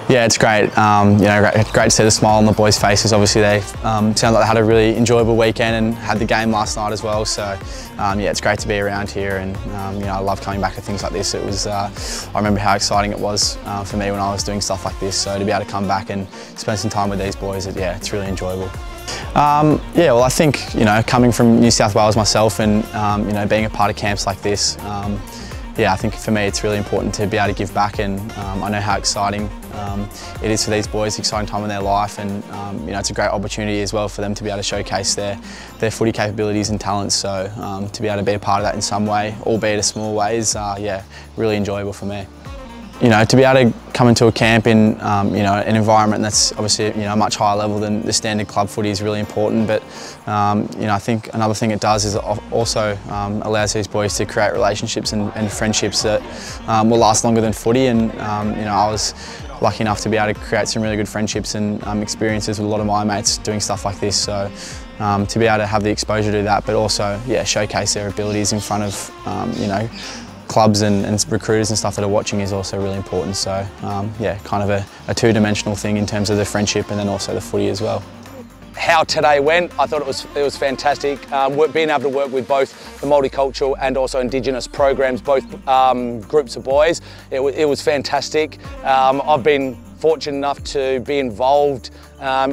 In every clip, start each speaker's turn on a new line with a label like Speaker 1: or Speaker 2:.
Speaker 1: Yeah, it's great. You know, great to see the smile on the boys' faces. Obviously, they sound like they had a really enjoyable weekend and had the game last night as well. So, yeah, it's great to be around here, and you know, I love coming back to things like this. It was, I remember how exciting it was for me when I was doing stuff like this. So to be able to come back and spend some time with these boys, yeah, it's really enjoyable. Yeah, well, I think, you know, coming from New South Wales myself and you know, being a part of camps like this. Yeah, I think for me it's really important to be able to give back, and I know how exciting it is for these boys, exciting time in their life, and you know, it's a great opportunity as well for them to be able to showcase their footy capabilities and talents. So to be able to be a part of that in some way, albeit a small way, is yeah, really enjoyable for me. You know, to be able to come into a camp in you know, an environment that's obviously, you know, a much higher level than the standard club footy is really important. But you know, I think another thing it does is it also allows these boys to create relationships and friendships that will last longer than footy. And you know, I was lucky enough to be able to create some really good friendships and experiences with a lot of my mates doing stuff like this. So to be able to have the exposure to that, but also, yeah, showcase their abilities in front of you know, clubs and recruiters and stuff that are watching is also really important. So yeah, kind of a two-dimensional thing in terms of the friendship and then also the footy as well.
Speaker 2: How today went, I thought it was fantastic. Being able to work with both the multicultural and also Indigenous programs, both groups of boys, it was fantastic. I've been fortunate enough to be involved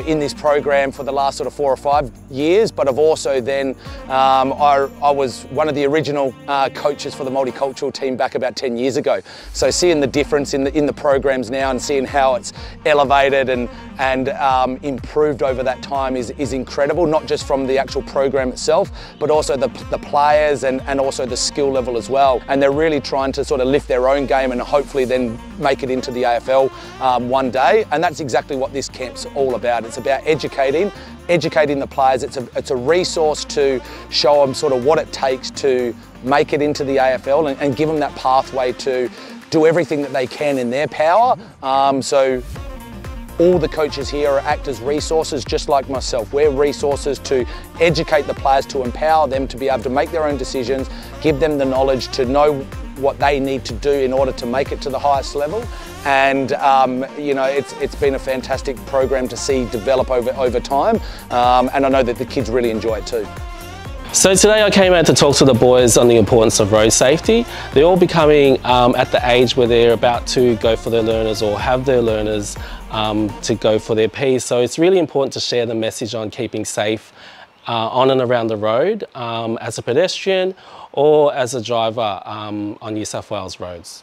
Speaker 2: in this program for the last sort of 4 or 5 years, but I've also then, I was one of the original coaches for the multicultural team back about 10 years ago. So seeing the difference in the programs now and seeing how it's elevated and improved over that time is incredible, not just from the actual program itself, but also the players and also the skill level as well. And they're really trying to sort of lift their own game and hopefully then make it into the AFL one day. And that's exactly what this camp's all about. It's about educating the players. It's a resource to show them sort of what it takes to make it into the AFL and give them that pathway to do everything that they can in their power. So all the coaches here act as resources, just like myself. We're resources to educate the players, to empower them to be able to make their own decisions, give them the knowledge to know what they need to do in order to make it to the highest level. And you know, it's been a fantastic program to see develop over time, and I know that the kids really enjoy it too.
Speaker 3: So today I came out to talk to the boys on the importance of road safety. They're all becoming at the age where they're about to go for their learners or have their learners to go for their Ps. So it's really important to share the message on keeping safe on and around the road as a pedestrian or as a driver on New South Wales roads.